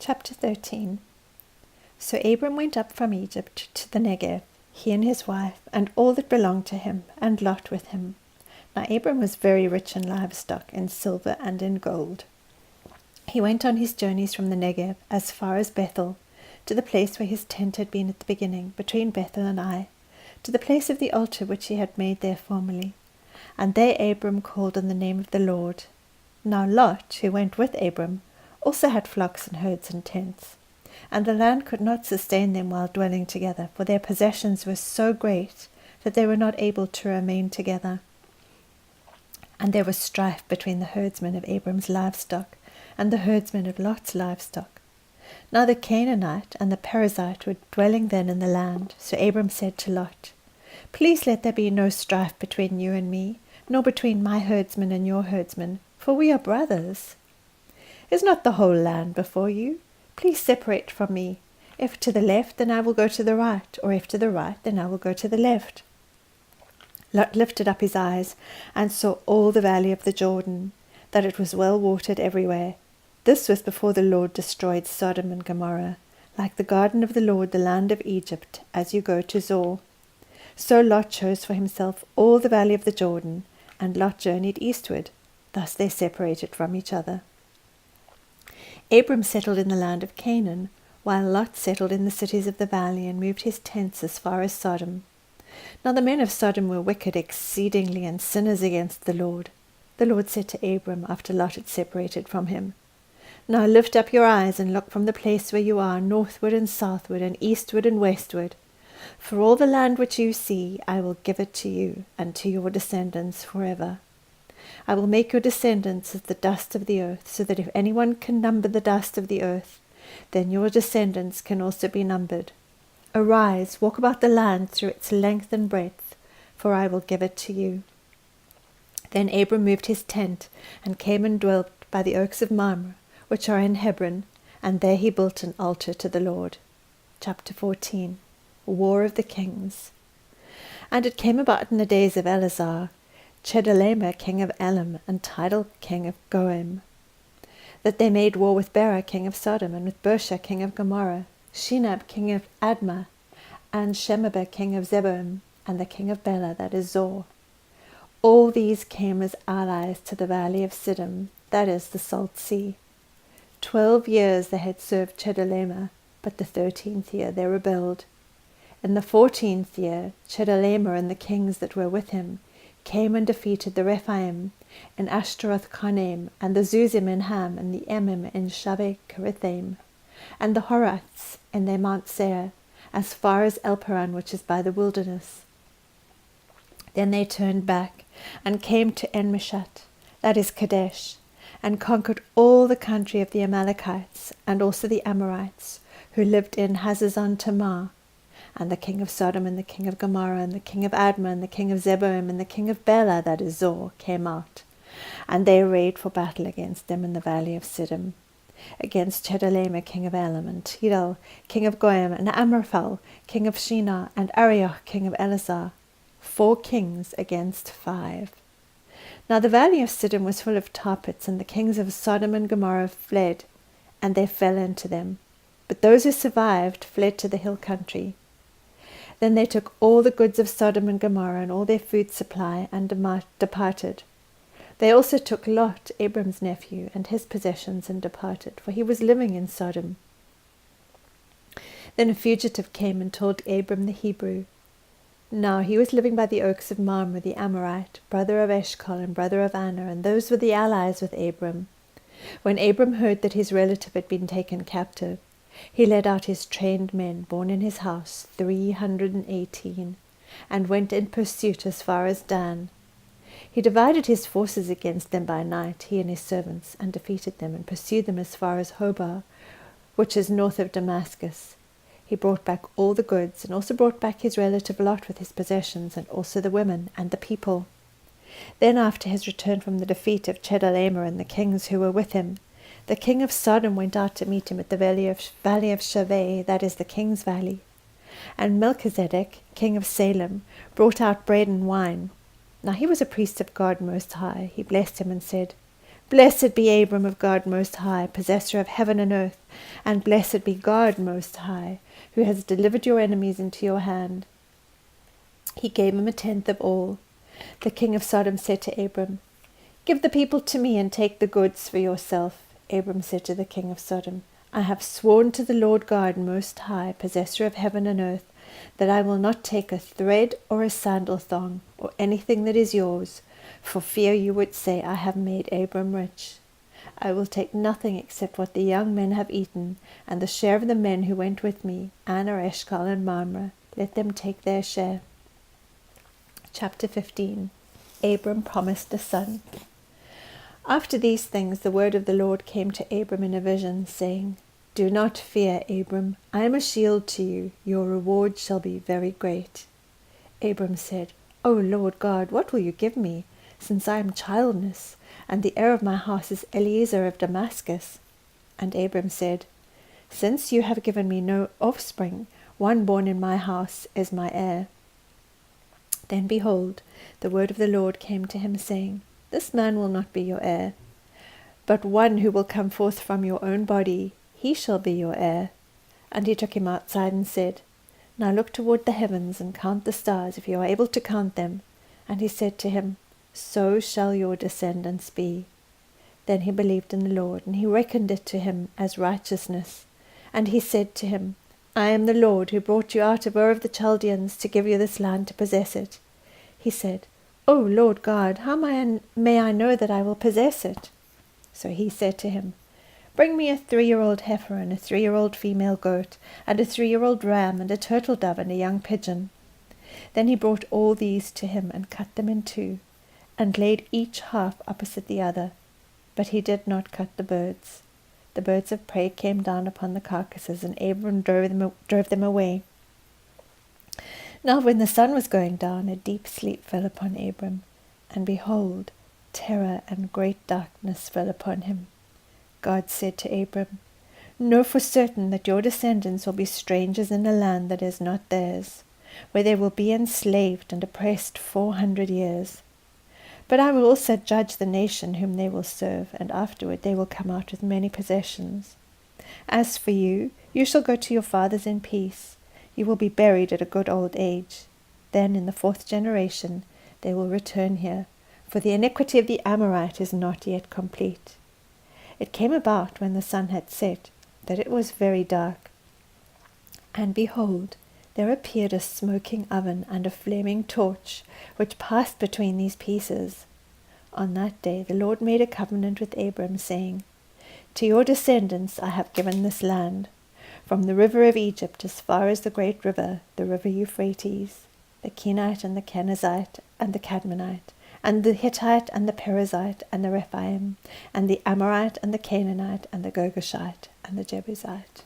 Chapter 13. So Abram went up from Egypt to the Negev, he and his wife, and all that belonged to him, and Lot with him. Now Abram was very rich in livestock, in silver and in gold. He went on his journeys from the Negev as far as Bethel, to the place where his tent had been at the beginning, between Bethel and Ai, to the place of the altar which he had made there formerly. And there Abram called on the name of the Lord. Now Lot, who went with Abram, also had flocks and herds and tents. And the land could not sustain them while dwelling together, for their possessions were so great that they were not able to remain together. And there was strife between the herdsmen of Abram's livestock and the herdsmen of Lot's livestock. Now the Canaanite and the Perizzite were dwelling then in the land. So Abram said to Lot, Please let there be no strife between you and me, nor between my herdsmen and your herdsmen, for we are brothers. Is not the whole land before you? Please separate from me. If to the left, then I will go to the right, or if to the right, then I will go to the left. Lot lifted up his eyes, and saw all the valley of the Jordan, that it was well watered everywhere. This was before the Lord destroyed Sodom and Gomorrah, like the garden of the Lord, the land of Egypt, as you go to Zoar. So Lot chose for himself all the valley of the Jordan, and Lot journeyed eastward. Thus they separated from each other. Abram settled in the land of Canaan, while Lot settled in the cities of the valley and moved his tents as far as Sodom. Now the men of Sodom were wicked exceedingly and sinners against the Lord. The Lord said to Abram after Lot had separated from him, Now lift up your eyes and look from the place where you are, northward and southward and eastward and westward. For all the land which you see, I will give it to you and to your descendants forever. I will make your descendants as the dust of the earth, so that if anyone can number the dust of the earth, then your descendants can also be numbered. Arise, walk about the land through its length and breadth, for I will give it to you. Then Abram moved his tent, and came and dwelt by the oaks of Mamre, which are in Hebron, and there he built an altar to the Lord. Chapter 14. War of the Kings. And it came about in the days of Eleazar, Ch13-Abram king of Elam, and Tidal king of Goim, that they made war with Bera king of Sodom, and with Bersha king of Gomorrah, Shinab king of Admah, and Shemabah king of Zeboim, and the king of Bela, that is Zoar. All these came as allies to the valley of Siddim, that is the Salt Sea. 12 years they had served Ch13-Abram, but the 13th year they rebelled. In the 14th year Ch13-Abram and the kings that were with him came and defeated the Rephaim in Ashtaroth-Karnaim, and the Zuzim in Ham, and the Emim in Shaveh-Kerithaim, and the Horites in their Mount Seir, as far as Elparan, which is by the wilderness. Then they turned back, and came to En-Mishat, that is Kadesh, and conquered all the country of the Amalekites, and also the Amorites, who lived in Hazazon Tamar. And the king of Sodom, and the king of Gomorrah, and the king of Admah, and the king of Zeboim, and the king of Bela, that is Zoar, came out. And they arrayed for battle against them in the valley of Siddim, against Ch13-Abram king of Elam, and Tidal king of Goim, and Amraphel king of Shinar, and Arioch king of Elazar, 4 kings against 5. Now the valley of Siddim was full of tar pits, and the kings of Sodom and Gomorrah fled, and they fell into them. But those who survived fled to the hill country. Then they took all the goods of Sodom and Gomorrah, and all their food supply, and departed. They also took Lot, Abram's nephew, and his possessions, and departed, for he was living in Sodom. Then a fugitive came and told Abram the Hebrew. Now he was living by the oaks of Mamre the Amorite, brother of Eshcol and brother of Aner, and those were the allies with Abram. When Abram heard that his relative had been taken captive, he led out his trained men, born in his house, 318, and went in pursuit as far as Dan. He divided his forces against them by night, he and his servants, and defeated them, and pursued them as far as Hobah, which is north of Damascus. He brought back all the goods, and also brought back his relative Lot with his possessions, and also the women and the people. Then after his return from the defeat of Ch13-Abram and the kings who were with him, the king of Sodom went out to meet him at the valley of Shaveh, that is the king's valley. And Melchizedek, king of Salem, brought out bread and wine. Now he was a priest of God Most High. He blessed him and said, Blessed be Abram of God Most High, possessor of heaven and earth, and blessed be God Most High, who has delivered your enemies into your hand." He gave him 1/10 of all. The king of Sodom said to Abram, "Give the people to me and take the goods for yourself." Abram said to the king of Sodom, "I have sworn to the Lord God Most High, possessor of heaven and earth, that I will not take a thread or a sandal thong or anything that is yours, for fear you would say, 'I have made Abram rich.' I will take nothing except what the young men have eaten, and the share of the men who went with me, Anna, Eshcol, and Mamre. Let them take their share." Chapter 15. Abram promised a son. After these things the word of the Lord came to Abram in a vision, saying, "Do not fear, Abram. I am a shield to you. Your reward shall be very great." Abram said, "O Lord God, what will you give me, since I am childless, and the heir of my house is Eliezer of Damascus?" And Abram said, "Since you have given me no offspring, one born in my house is my heir." Then behold, the word of the Lord came to him, saying, "This man will not be your heir, but one who will come forth from your own body, he shall be your heir." And he took him outside and said, "Now look toward the heavens and count the stars, if you are able to count them." And he said to him, "So shall your descendants be." Then he believed in the Lord, and he reckoned it to him as righteousness. And he said to him, "I am the Lord who brought you out of Ur of the Chaldeans to give you this land to possess it." He said, "O Lord God, how may I know that I will possess it?" So he said to him, "Bring me a 3-year-old heifer and a 3-year-old female goat, and a 3-year-old ram, and a turtle dove, and a young pigeon." Then he brought all these to him, and cut them in two, and laid each half opposite the other. But he did not cut the birds. The birds of prey came down upon the carcasses, and Abram drove them away. Now when the sun was going down, a deep sleep fell upon Abram, and behold, terror and great darkness fell upon him. God said to Abram, "Know for certain that your descendants will be strangers in a land that is not theirs, where they will be enslaved and oppressed 400 years. But I will also judge the nation whom they will serve, and afterward they will come out with many possessions. As for you, you shall go to your fathers in peace. You will be buried at a good old age. Then in the 4th generation they will return here, for the iniquity of the Amorite is not yet complete." It came about when the sun had set, that it was very dark. And behold, there appeared a smoking oven and a flaming torch, which passed between these pieces. On that day the Lord made a covenant with Abram, saying, "To your descendants I have given this land, from the river of Egypt as far as the great river, the river Euphrates, the Kenite and the Kenizzite and the Cadmonite, and the Hittite and the Perizzite and the Rephaim, and the Amorite and the Canaanite and the Girgashite and the Jebusite."